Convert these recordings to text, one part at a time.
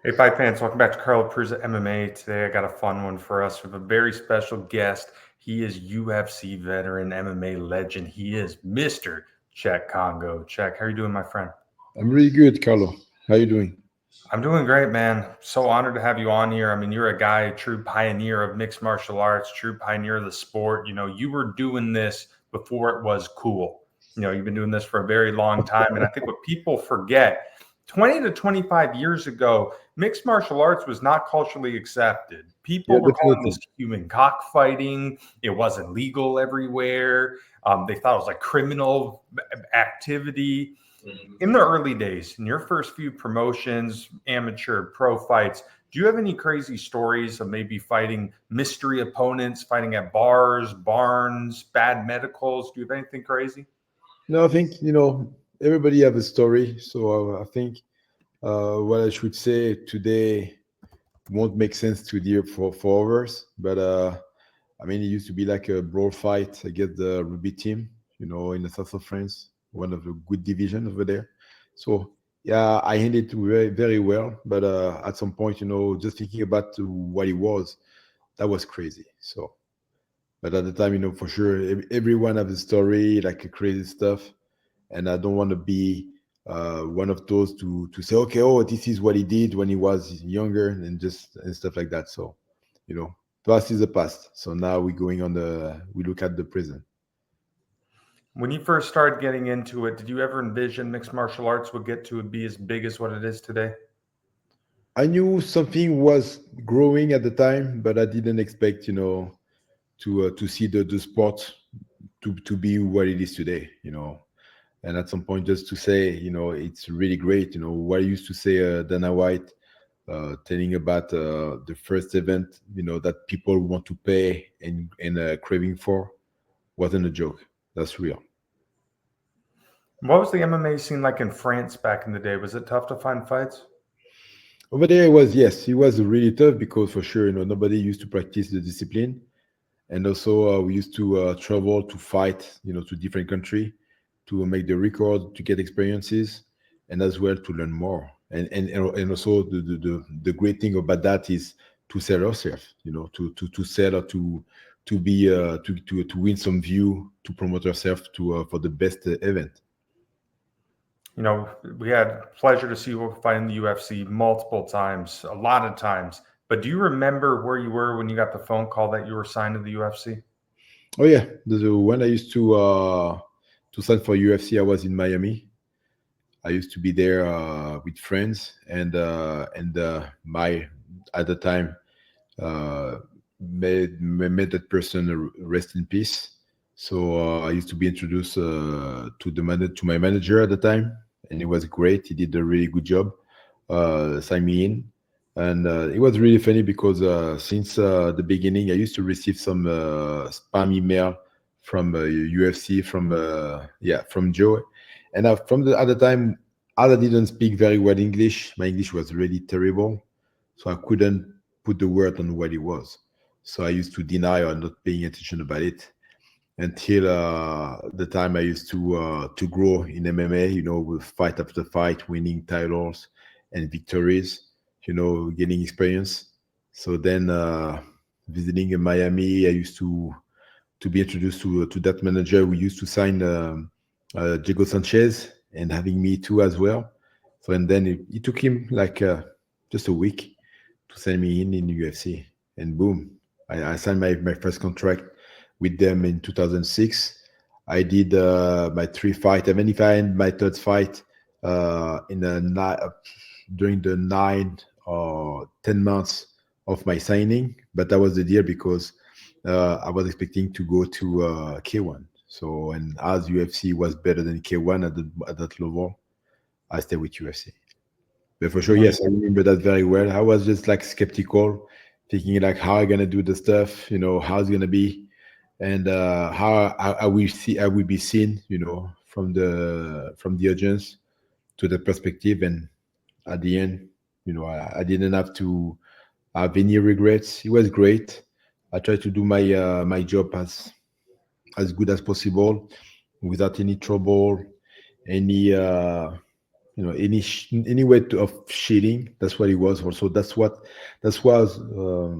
Hey, Fight fans, welcome back to Carlo Prusa MMA. Today I got a fun one for us. We have a very special guest. He is UFC veteran, MMA legend. He is Mr. Cheik Kongo. Cheik, how are you doing, my friend? I'm really good, Carlo. How you doing? I'm doing great, man. So honored to have you on here. I mean, you're a guy, true pioneer of mixed martial arts, true pioneer of the sport. You were doing this before it was cool. You've been doing this for a very long time. And I think what people forget, 20 to 25 years ago, mixed martial arts was not culturally accepted. Yeah, People were calling this definitely. human cockfighting. It wasn't legal everywhere. They thought it was like criminal activity in the early days, in your first few promotions, amateur, pro fights, do you have any crazy stories of maybe fighting mystery opponents, fighting at bars, barns, bad medicals? Do you have anything crazy? No, I think everybody have a story. So I think what I should say today won't make sense to the for others. But I mean, it used to be like a brawl fight against the rugby team, in the south of France, one of the good division over there. So yeah, I handled it very very well. But at some point, just thinking about what it was, that was crazy. So. But at the time, for sure, everyone has a story, like a crazy stuff, and I don't want to be one of those to say, okay, oh, this is what he did when he was younger, and stuff like that. So, you know, past is the past. So now we look at the present. When you first started getting into it, did you ever envision mixed martial arts would get to be as big as what it is today? I knew something was growing at the time, but I didn't expect, to see the sport to be what it is today. And at some point just to say it's really great. What I used to say, Dana White, telling about the first event that people want to pay and craving for, wasn't a joke. That's real. What was the MMA scene like in France back in the day? Was it tough to find fights? Over there, it was really tough because for sure nobody used to practice the discipline. And also we used to travel to fight to different country to make the record, to get experiences, and as well to learn more. And also the great thing about that is to sell yourself, to sell, or to be to win some view, to promote yourself to for the best event. We had pleasure to see you fight in the UFC multiple times, a lot of times. But do you remember where you were when you got the phone call that you were signed to the UFC? Oh yeah, when I used to sign for UFC, I was in Miami. I used to be there with friends, and my at the time uh, made that person rest in peace. So I used to be introduced to my manager at the time, and it was great. He did a really good job, signed me in, and it was really funny because since the beginning, I used to receive some spam email from UFC, from Joe, and from the at the time, as I didn't speak very well English, my English was really terrible, so I couldn't put the word on what it was. So I used to deny or not paying attention about it until the time I used to grow in MMA. With fight after fight, winning titles and victories. Getting experience. So then, visiting in Miami, I used to be introduced to that manager. We used to sign Diego Sanchez and having me too as well. So and then it took him like just a week to send me in UFC, and boom, I signed my first contract with them in 2006. I did my three fight, and then if I end my third fight in during the 9 or 10 months of my signing, but that was the deal because I was expecting to go to K1. So, and as UFC was better than K1 at that level, I stayed with UFC. But for sure, yes, I remember that very well. I was just like skeptical, thinking like how I gonna do the stuff, how it's gonna be, and how I will be seen, from the audience to the perspective. And at the end, I didn't have to have any regrets. It was great. I tried to do my job as good as possible, without any trouble, any any way of cheating. That's what it was. Also, that was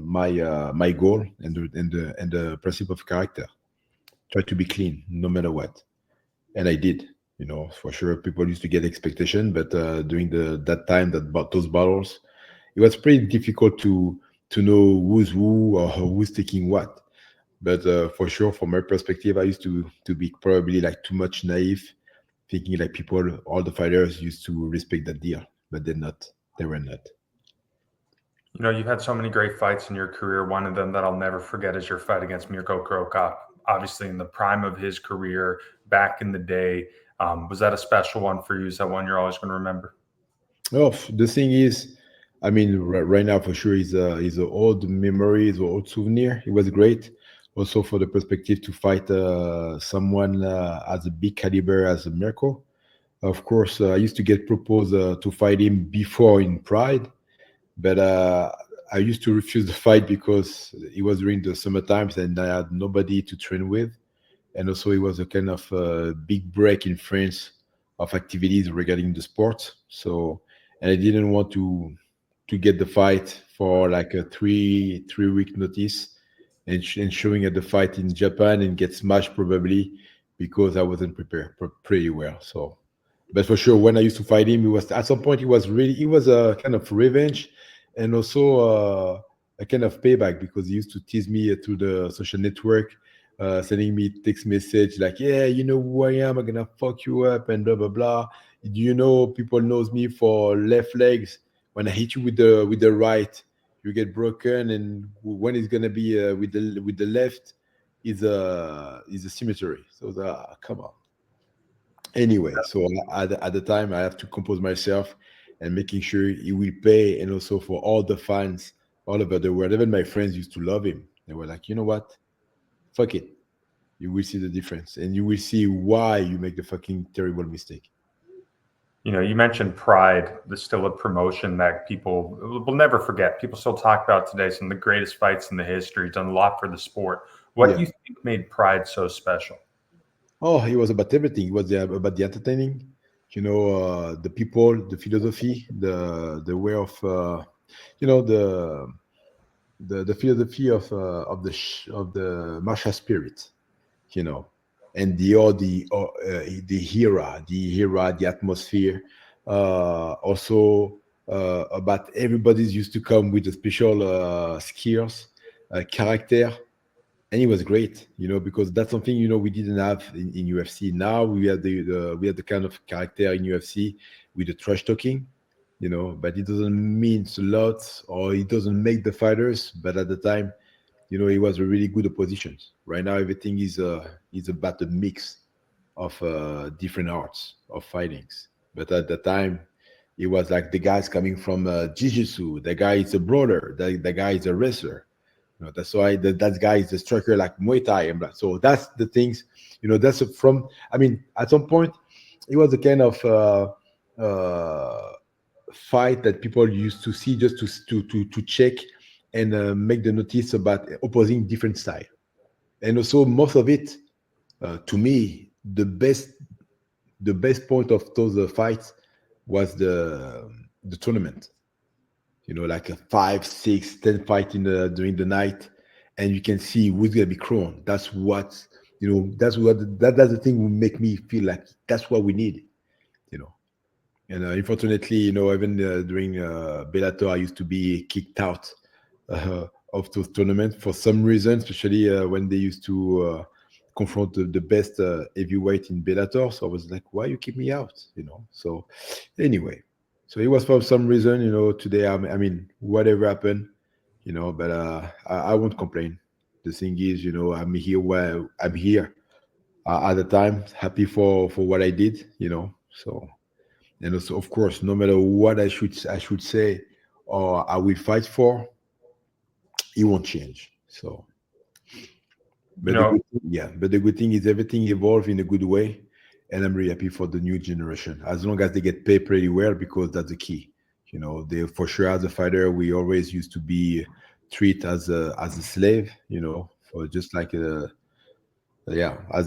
my goal and the principle of character. Try to be clean no matter what, and I did. For sure, people used to get expectation, but during that time those battles, it was pretty difficult to know who's who or who's taking what. But for sure, from my perspective, I used to be probably like too much naive, thinking like all the fighters used to respect that deal, but they're not. They were not. You've had so many great fights in your career. One of them that I'll never forget is your fight against Mirko Krokop, obviously in the prime of his career back in the day. Was that a special one for you? Is that one you're always going to remember? Oh, the thing is, I mean, right now for sure is a old memory, is an old souvenir. It was great. Also for the perspective to fight someone as a big caliber as Mirko. Of course, I used to get proposed to fight him before in Pride, but I used to refuse the fight because it was during the summer times and I had nobody to train with, and also it was a kind of big break in France of activities regarding the sport. So, and I didn't want to get the fight for like a three week notice and showing at the fight in Japan and get smashed probably because I wasn't prepared pretty well. So, but for sure, when I used to fight him, it was at some point it was a kind of revenge and also a kind of payback because he used to tease me through the social network, sending me text message like, "Yeah, you know who I am. I'm gonna fuck you up," and blah blah blah. Do you know people knows me for left legs? When I hit you with the right, you get broken, and when it's gonna be with the left, is a symmetry. So come on. Anyway, so at the time, I have to compose myself and making sure he will pay, and also for all the fans all over the world. Even my friends used to love him. They were like, you know what? Fuck it. You will see the difference, and you will see why you make the fucking terrible mistake. You mentioned Pride, the still a promotion that people will never forget. People still talk about today, some of the greatest fights in the history, done a lot for the sport. What do Yeah. you think made Pride so special? Oh, it was about everything. It was about the entertaining, the people, the philosophy, the way of, the philosophy of the martial spirit, you know, and the atmosphere. Also about everybody's used to come with a special skills, character, and it was great, because that's something we didn't have in UFC. Now we have the kind of character in UFC with the trash talking, but it doesn't mean a lot or it doesn't make the fighters. But at the time, it was a really good opposition. Right now, everything is about a mix of different arts of fightings. But at the time, it was like the guys coming from jiu-jitsu, the guy is a brawler, the guy is a wrestler. That's why that guy is a striker like Muay Thai and blah. So that's the things, that's from. I mean, at some point, it was a kind of fight that people used to see just to check and make the notice about opposing different style. And also, most of it, to me, the best point of those fights was the tournament. Like a 5, 6, 10 fight during the night, and you can see who's gonna be crowned. That's the thing will make me feel like that's what we need. You know, and unfortunately, even during Bellator, I used to be kicked out of those tournaments for some reason, especially when they used to confront the best heavyweight in Bellator. So I was like, why you keep me out? So anyway, so it was for some reason. Today, I mean, whatever happened, but I won't complain. The thing is, I'm here where I'm here at the time, happy for what I did. So, and also, of course, no matter what I should say or I will fight for, it won't change. So, You but the know, good, yeah, but the good thing is everything evolved in a good way, and I'm really happy for the new generation. As long as they get paid pretty well, because that's the key. They for sure as a fighter, we always used to be treated as a slave. For just like as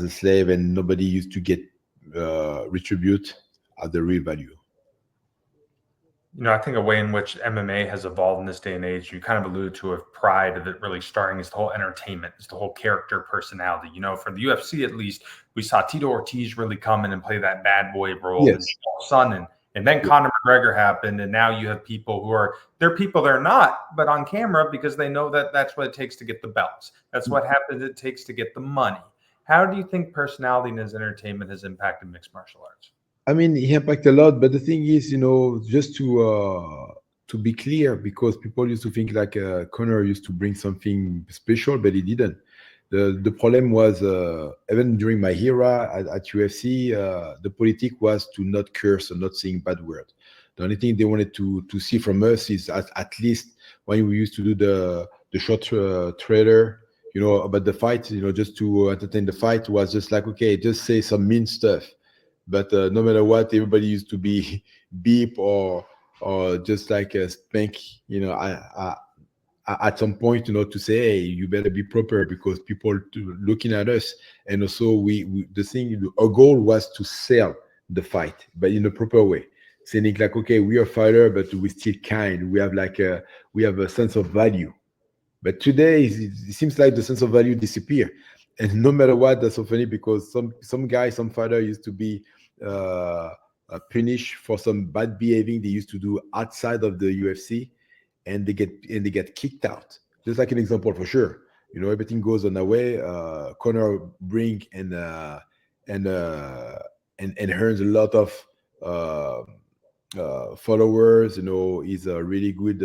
a slave, and nobody used to get retribute at the real value. I think a way in which MMA has evolved in this day and age, you kind of alluded to a pride of it really starting, is the whole entertainment, is the whole character personality. For the UFC at least, we saw Tito Ortiz really come in and play that bad boy role, and Son, and then Conor McGregor happened, and now you have people they're people they're not, but on camera because they know that that's what it takes to get the belts. That's what happens. It takes to get the money. How do you think personality in his entertainment has impacted mixed martial arts? I mean, he impacted a lot, but the thing is, just to be clear, because people used to think like Conor used to bring something special, but he didn't. The problem was even during my era at UFC, the politic was to not curse or not saying bad words. The only thing they wanted to see from us is at least when we used to do the short trailer, about the fight, just to entertain the fight, was just like, okay, just say some mean stuff. But no matter what, everybody used to be beep or just like spank, at some point, to say, hey, you better be proper because people looking at us. And also, our goal was to sell the fight, but in a proper way, saying like, okay, we are fighter, but we still kind. We have a sense of value. But today, it seems like the sense of value disappear. And no matter what, that's so funny because some guy, some fighter used to be punished for some bad behaving they used to do outside of the UFC, and they get kicked out. Just like an example for sure. Everything goes on their way. Conor bring and earns a lot of followers. He's a really good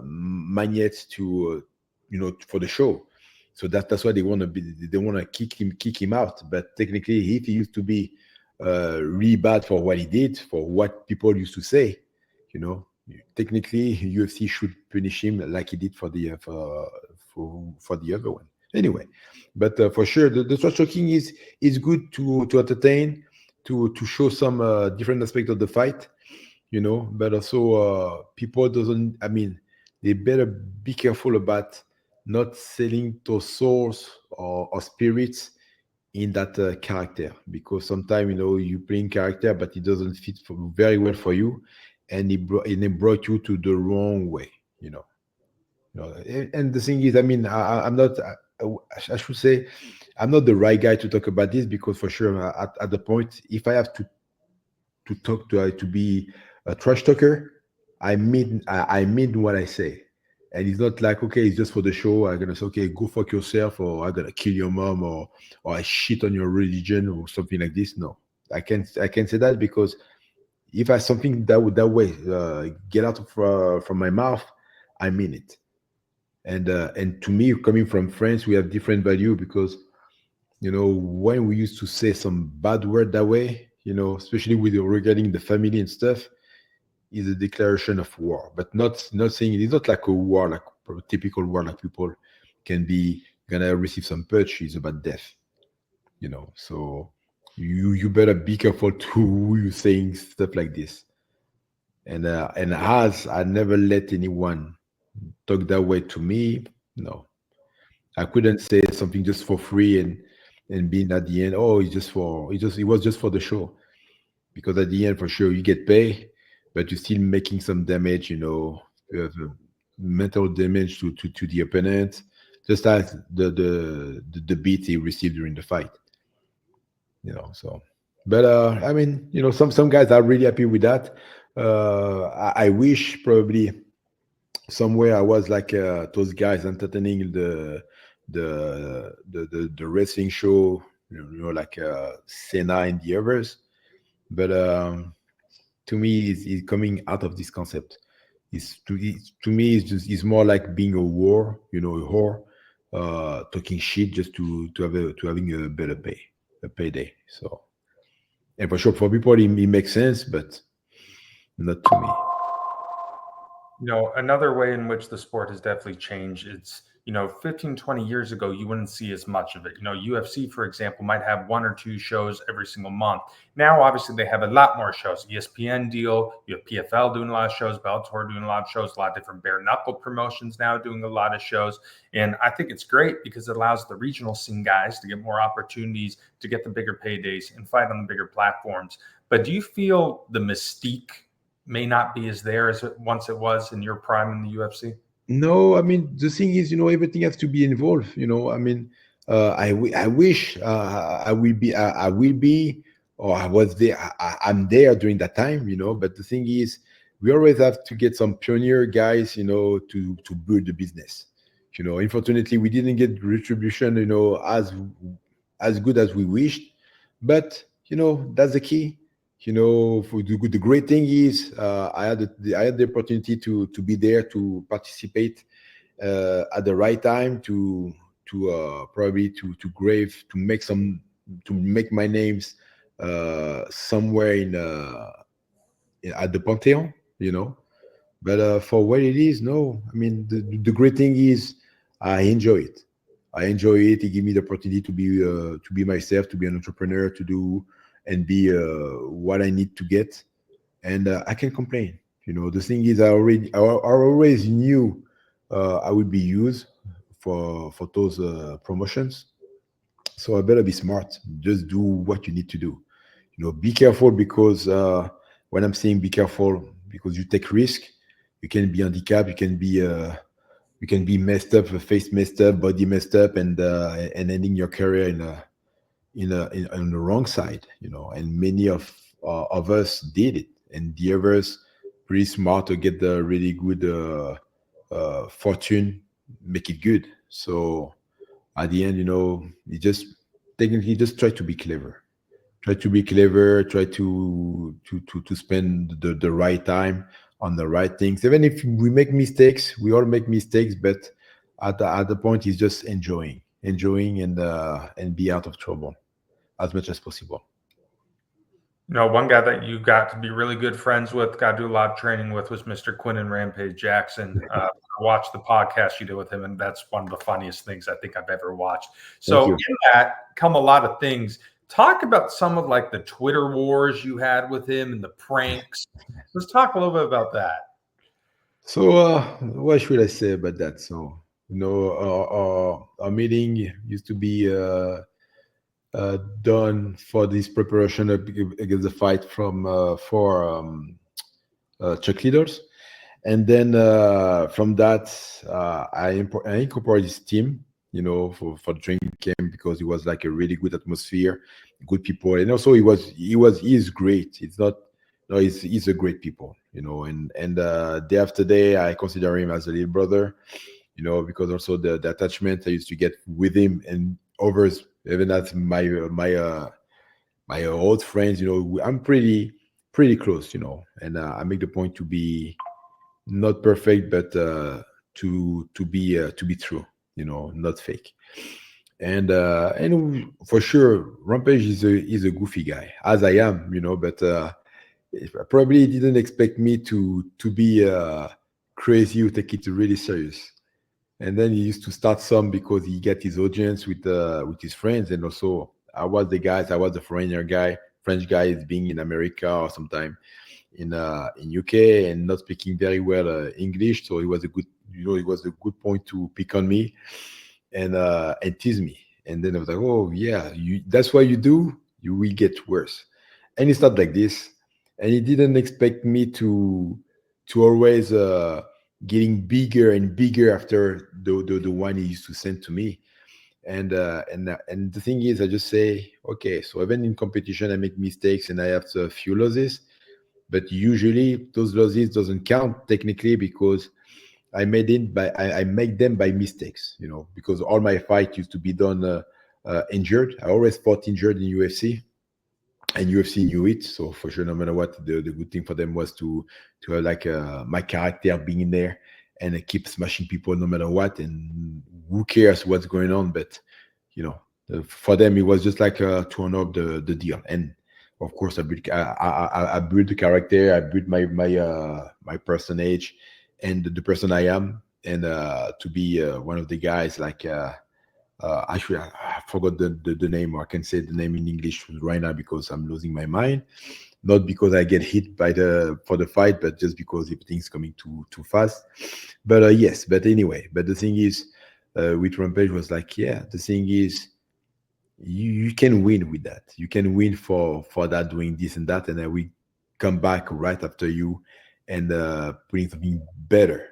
magnet to for the show. So that's why they want to be. They want to kick him out. But technically, if he used to be really bad for what he did, for what people used to say, technically UFC should punish him like he did for the other one. Anyway, but for sure, the trash talking is good to entertain, to show some different aspect of the fight, But also, people doesn't. I mean, they better be careful about not selling those souls or spirits in that character, because sometimes you playing character but it doesn't fit very well for you, and it brought you to the wrong way. And the thing is, I mean, I'm not. I should say, I'm not the right guy to talk about this, because for sure, at the point, if I have to talk to be a trash talker, I mean what I say. And it's not like, okay, it's just for the show. I'm gonna say, okay, go fuck yourself, or I'm gonna kill your mom, or I shit on your religion, or something like this. No, I can't say that, because if I something that way get out from my mouth, I mean it. And to me, coming from France, we have different value, because when we used to say some bad word that way, especially with regarding the family and stuff, is a declaration of war, but not saying it's not like a war, like a typical war, like people can be gonna receive some punch. It's about death, So you better be careful to who you saying stuff like this. And as I never let anyone talk that way to me, no, I couldn't say something just for free and being at the end, oh, it was just for the show, because at the end, for sure, you get paid, but you're still making some damage, you have mental damage to the opponent, just as the beat he received during the fight, So, but I mean, some guys are really happy with that. I wish probably somewhere I was like those guys entertaining the wrestling show, like Senna and the others, but. To me, is coming out of this concept. To me, it's more like being a war, a whore, talking shit just to having a better payday. So, and for sure, for people, it makes sense, but not to me. Another way in which the sport has definitely changed, it's 15, 20 years ago, you wouldn't see as much of it. UFC, for example, might have one or two shows every single month. Now, obviously, they have a lot more shows. ESPN deal, you have PFL doing a lot of shows, Bellator doing a lot of shows, a lot of different bare knuckle promotions now doing a lot of shows. And I think it's great because it allows the regional scene guys to get more opportunities to get the bigger paydays and fight on the bigger platforms. But do you feel the mystique may not be as there as once it was in your prime in the UFC? No, I mean the thing is, everything has to be involved. I mean, I wish I will be, or I was there. I'm there during that time. But the thing is, we always have to get some pioneer guys, to build the business. Unfortunately, we didn't get retribution, as good as we wished. But that's the key. For the great thing is, I had the opportunity to be there, to participate at the right time, to probably to make my names somewhere at the Pantheon. But for what it is, no. I mean, the great thing is I enjoy it. I enjoy it. It gives me the opportunity to be myself, to be an entrepreneur, to do and be what I need to get, and I can't complain. The thing is, I always knew I would be used for those promotions. So I better be smart. Just do what you need to do. Be careful, because when I'm saying be careful, because you take risk, you can be handicapped, you can be messed up, face messed up, body messed up, and ending your career on the wrong side. And many of us did it, and the others pretty smart to get the really good fortune, make it good. So at the end, you just technically just try to be clever. Try to be clever. Try to spend the right time on the right things. Even if we make mistakes, we all make mistakes. But at the point is just enjoying, and be out of trouble as much as possible. One guy that you got to be really good friends with, got to do a lot of training with, was Mr. Quinn and Rampage Jackson. I watched the podcast you did with him, and that's one of the funniest things I think I've ever watched. So in that come a lot of things. Talk about some of like the Twitter wars you had with him and the pranks. Let's talk a little bit about that. So what should I say about that? So our meeting used to be done for this preparation against the fight for Cheik leaders, and then from that I incorporated his team, for the training camp, because it was like a really good atmosphere, good people, and also he's great. It's not no, he's a great people, and day after day I consider him as a little brother, because also the attachment I used to get with him and others, even as my old friends, I'm pretty close, and I make the point to be not perfect, but to be true, not fake. And for sure, Rampage is a goofy guy, as I am, but probably didn't expect me to be crazy, or take it really serious. And then he used to start some because he get his audience with his friends, and also I was the French guy is being in America or sometime in UK, and not speaking very well English. So it was a good point to pick on me and tease me. And then I was like, oh yeah, that's what you do. You will get worse. And it's not like this. And he didn't expect me to always getting bigger and bigger after the one he used to send to me. And the thing is, I just say, okay, so even in competition, I make mistakes and I have a few losses, but usually those losses doesn't count technically, because I make them by mistakes, because all my fight used to be done injured. I always fought injured in UFC, and UFC knew it. So for sure, no matter what, the good thing for them was to have like my character being in there and keep smashing people no matter what, and who cares what's going on. But for them, it was just like to honor up the deal. And of course, I built the character, I built my personage and the person I am, and to be one of the guys like. I forgot the name, or I can say the name in English right now because I'm losing my mind. Not because I get hit for the fight, but just because everything's coming too fast. But yes, but anyway, but the thing is, with Rampage was like, yeah, the thing is, you can win with that. You can win for that, doing this and that, and then we come back right after you and putting something better.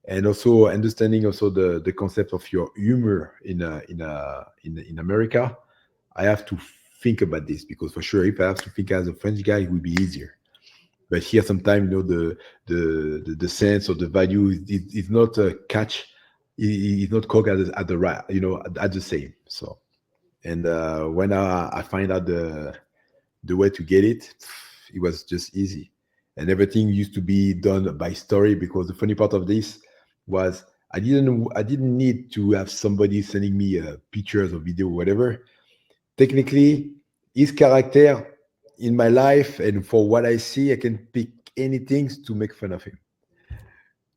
And also understanding also the concept of your humor in America. I have to think about this because for sure, if I have to think as a French guy, it would be easier. But here, sometimes the sense or the value is not catch, is not caught at the right, at the same. So, and when I find out the way to get it, it was just easy, and everything used to be done by story. Because the funny part of this was I didn't need to have somebody sending me pictures or video or whatever. Technically, his character in my life and for what I see, I can pick anything to make fun of him,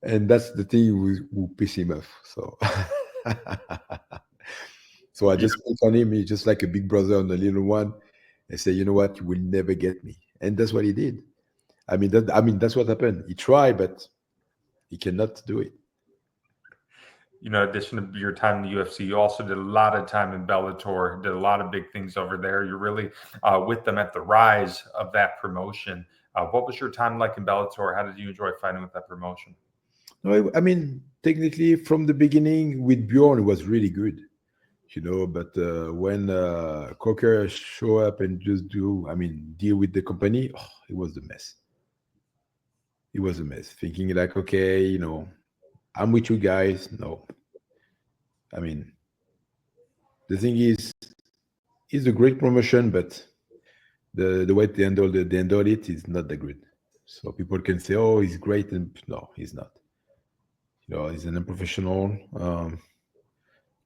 and that's the thing who piss him off. So, so I just pick on him. He's just like a big brother on the little one, and say, you know what, you will never get me, and that's what he did. That's what happened. He tried, but he cannot do it. In addition to your time in the UFC, you also did a lot of time in Bellator, did a lot of big things over there. You're really with them at the rise of that promotion. What was your time like in Bellator? How did you enjoy fighting with that promotion? No, technically from the beginning with Bjorn, it was really good, but when Coker show up and just deal with the company, it was a mess. It was a mess. Thinking like, okay, I'm with you guys. No. The thing is, it's a great promotion, but the way they handle it is not that good. So people can say, oh, he's great. And no, he's not. He's an unprofessional.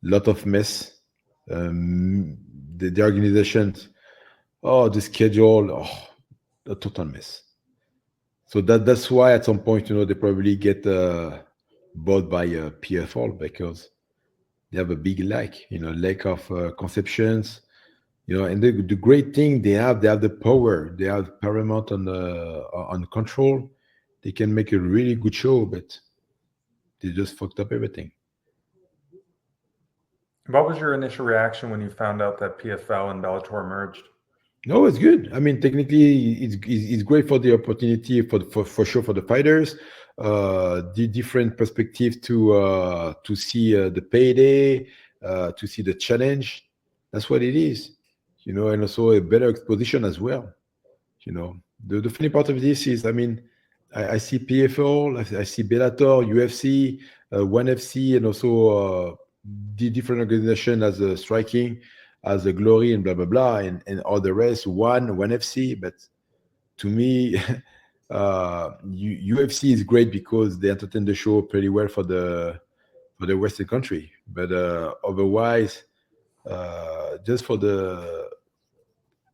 Lot of mess. The organization, the schedule, a total mess. So that's why at some point, they probably get bought by PFL because they have a big lack of conceptions, and the great thing they have the power, they have paramount on control. They can make a really good show, but they just fucked up everything. What was your initial reaction when you found out that PFL and Bellator merged? No, it's good. Technically, it's great for the opportunity for sure for the fighters. The different perspective to see the payday, to see the challenge. That's what it is, and also a better exposition as well. The funny part of this is, I see PFL, I see Bellator, UFC, ONE FC, and also the different organization as a striking, as a glory, and blah blah blah, and all the rest. ONE FC, but to me, UFC is great because they entertain the show pretty well for the Western country. But otherwise, just for the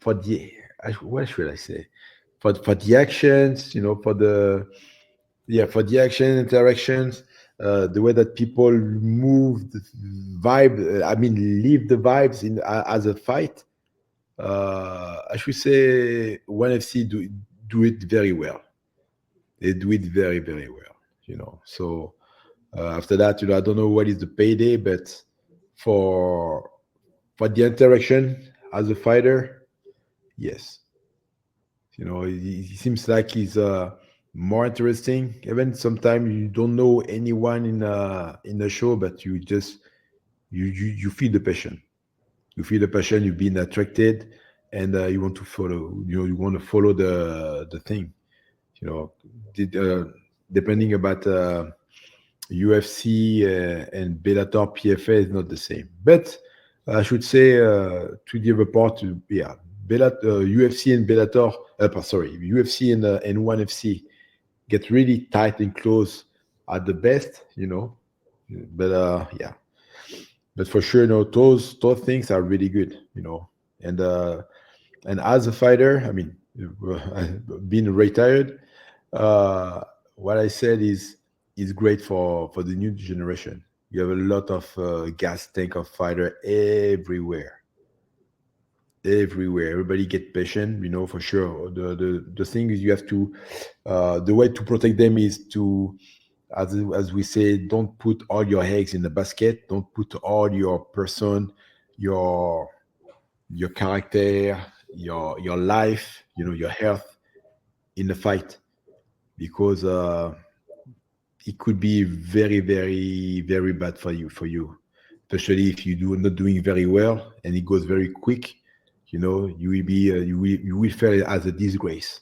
what should I say? For the actions, for the action interactions, the way that people move, the vibe. Leave the vibes in as a fight. I should say ONE FC do it very well. They do it very, very well. So after that, I don't know what is the payday, but for the interaction as a fighter, yes. It seems like he's more interesting. Even sometimes you don't know anyone in the show, but you just you feel the passion. You feel the passion. You've been attracted, and you want to follow. You want to follow the thing. Depending about UFC and Bellator PFA is not the same. But I should say to the report, UFC and Bellator, UFC and ONE FC get really tight and close at the best, But but for sure, those things are really good, And as a fighter, being retired, what I said is great for the new generation. You have a lot of gas tank of fighter everywhere. Everybody get patient, for sure. The thing is, you have to the way to protect them is to, as we say, don't put all your eggs in the basket. Don't put all your person, your character, your life, your health in the fight, because it could be very, very, very bad for you, especially if not doing very well and it goes very quick. You will be you will feel it as a disgrace.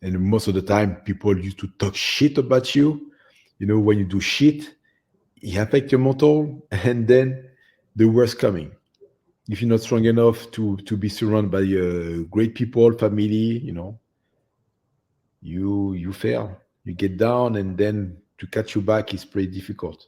And most of the time, people used to talk shit about you. When you do shit, it affects your mental, and then the worst coming. If you're not strong enough to be surrounded by great people, family, you fail. You get down, and then to catch you back is pretty difficult.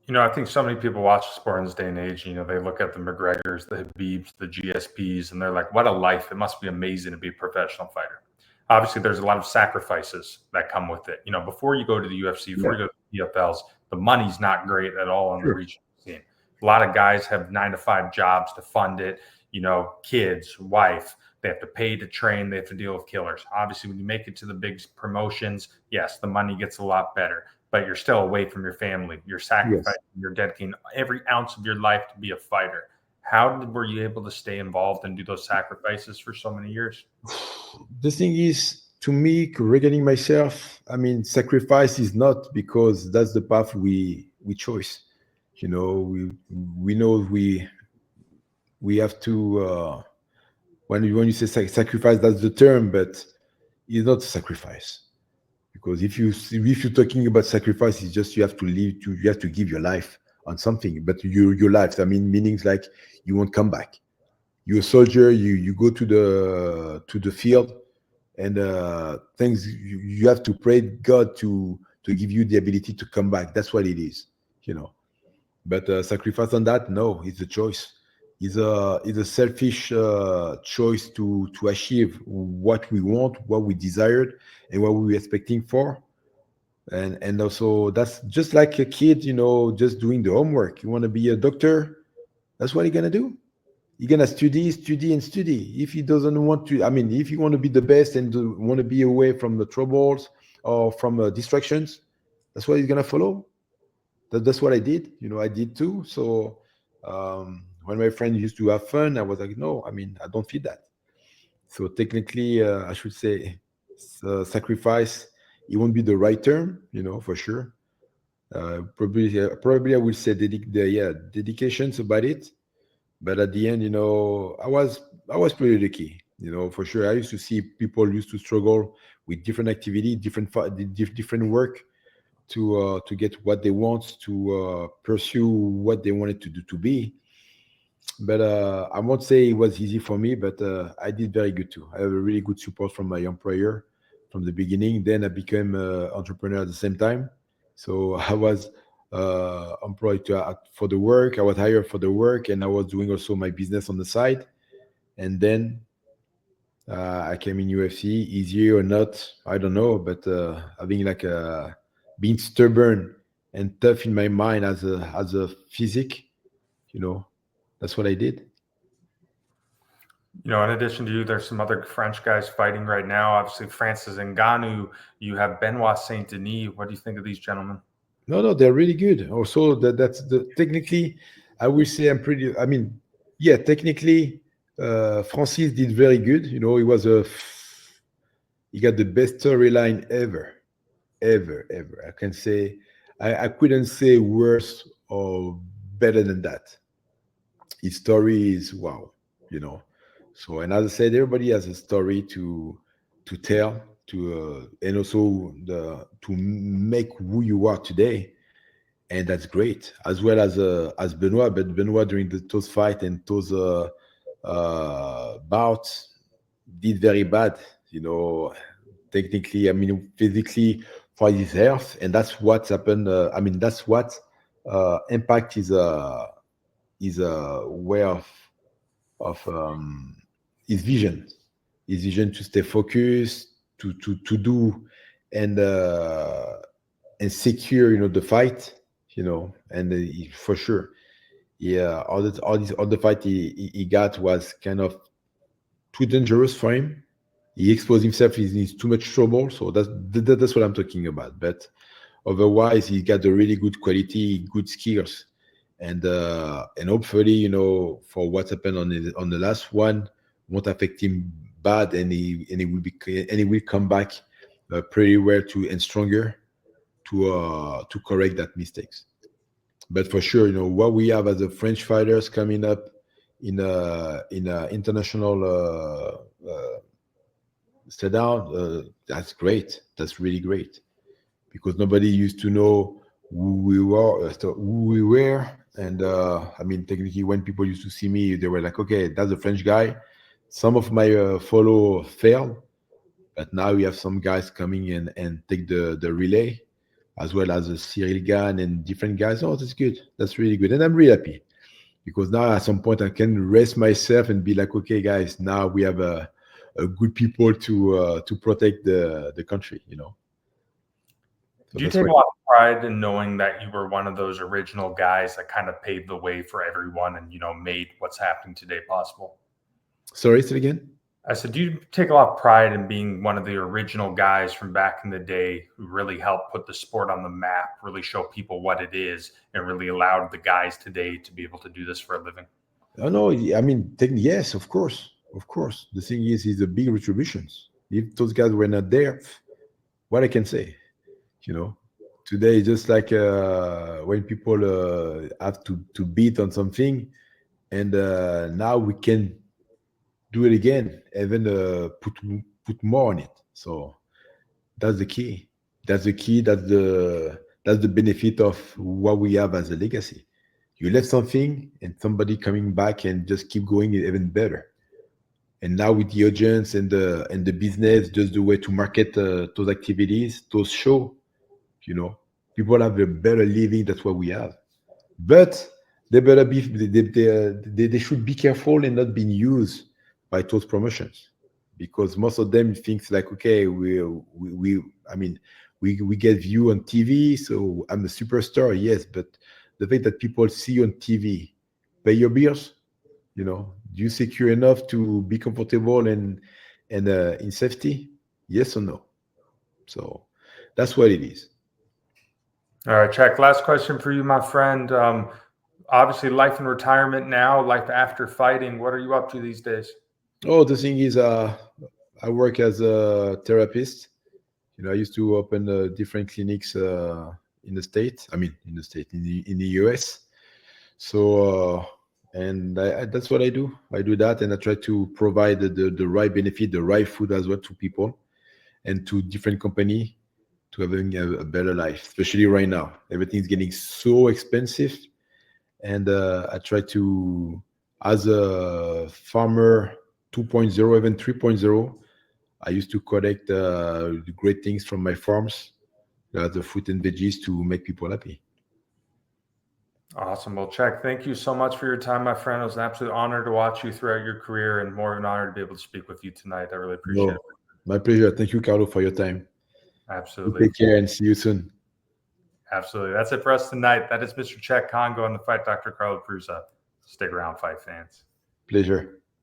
I think so many people watch sport in this day and age. They look at the McGregors, the Habibs, the GSPs, and they're like, what a life. It must be amazing to be a professional fighter. Obviously, there's a lot of sacrifices that come with it. Before you go to the UFC, before you go to the PFLs, the money's not great at all on the regional scene. A lot of guys have 9-to-5 jobs to fund it, kids, wife. They have to pay to train. They have to deal with killers. Obviously, when you make it to the big promotions, yes, the money gets a lot better, but you're still away from your family. You're sacrificing, you're dedicating every ounce of your life to be a fighter. How were you able to stay involved and do those sacrifices for so many years? The thing is, to me, regarding myself, sacrifice is not because that's the path we chose. We know we have to. When you say sacrifice, that's the term, but it's not sacrifice. Because if you're talking about sacrifice, it's just you have to you have to give your life on something. But your life, meanings like you won't come back. You're a soldier. You go to the field, and things you have to pray God to give you the ability to come back. That's what it is, But sacrifice on that, no, it's a choice. It's a selfish choice to achieve what we want, what we desired, and what we were expecting for. And also that's just like a kid, just doing the homework. You want to be a doctor, that's what you're gonna do. You're gonna study. If he doesn't want to, if you want to be the best and want to be away from the troubles or from distractions, that's what he's gonna follow. That's what I did. I did too. So when my friend used to have fun, I was like, no, I don't feel that. So technically, I should say sacrifice. It won't be the right term, for sure. Probably I will say dedications about it. But at the end, I was pretty lucky, for sure. I used to see people used to struggle with different activity, different work to get what they want, to pursue what they wanted to be. But I won't say it was easy for me, but I did very good too. I have a really good support from my employer from the beginning. Then I became an entrepreneur at the same time. So I was employed for the work. I was hired for the work, and I was doing also my business on the side. And then I came in UFC. Easier or not, I don't know. But having being stubborn and tough in my mind as a physique, that's what I did. In addition to you, there's some other French guys fighting right now. Obviously, Francis Ngannou. You have Benoit Saint Denis. What do you think of these gentlemen? No, they're really good. Also, that's technically, I will say I'm pretty. Technically, Francis did very good. He got the best storyline ever. I can say, I couldn't say worse or better than that. His story is wow, So, and as I said, everybody has a story to tell, and also to make who you are today, and that's great. As well as Benoit, but Benoit during those fights and those bouts did very bad. Technically, physically for his health, and that's what happened. That's what impact his way of his vision to stay focused, to do and secure, the fight, and for sure, all these other fight he got was kind of too dangerous for him. He exposed himself. He's too much trouble. So that's what I'm talking about. But otherwise, he got a really good quality, good skills. And hopefully, for what happened on the last one won't affect him bad, and he will come back pretty well and stronger to correct that mistakes. But for sure, what we have as a French fighters coming up in international sit down, that's great. That's really great, because nobody used to know who we were. And I mean, technically, when people used to see me, they were like, okay, that's a French guy. Some of my follow failed, but now we have some guys coming in and take the relay, as well as a Cyril Gann and different guys. Oh, that's good. That's really good. And I'm really happy, because now at some point I can rest myself and be like, okay, guys, now we have a good people to protect the country, So Do you that's take why. a lot of pride in knowing that you were one of those original guys that kind of paved the way for everyone and, made what's happening today possible? Sorry, say it again. I said, do you take a lot of pride in being one of the original guys from back in the day who really helped put the sport on the map, really show people what it is, and really allowed the guys today to be able to do this for a living? Oh, no, I mean, yes, of course. Of course. The thing is a big retributions. If those guys were not there, what I can say, today, just like when people have to beat on something, and now we can do it again, even put more on it. So that's the key. That's the key. That's the benefit of what we have as a legacy. You left something, and somebody coming back and just keep going even better. And now with the audience and the business, just the way to market those activities, those shows, people have a better living. That's what we have. But they better be they should be careful and not being used by those promotions, because most of them thinks like, okay, we get view on TV, so I'm a superstar. Yes, but the fact that people see you on TV, pay your bills, do you secure enough to be comfortable and in safety? Yes or no? So that's what it is. All right, Cheik, last question for you, my friend. Obviously, life in retirement now, life after fighting. What are you up to these days? Oh, the thing is, I work as a therapist. I used to open different clinics in the state. I mean, in the US. So, and that's what I do. I do that, and I try to provide the right benefit, the right food as well to people and to different company to having a better life, especially right now. Everything's getting so expensive, and I try to, as a farmer 2.0, even 3.0, I used to collect the great things from my farms, the fruit and veggies, to make people happy. Awesome. Well, Cheik, thank you so much for your time, my friend. It was an absolute honor to watch you throughout your career, and more of an honor to be able to speak with you tonight. I really appreciate it. My pleasure. Thank you, Carlo, for your time. Absolutely. You take care and see you soon. Absolutely. That's it for us tonight. That is Mr. Cheik Kongo and the Fight Dr. Carlo Prusa. Stick around, fight fans. Pleasure.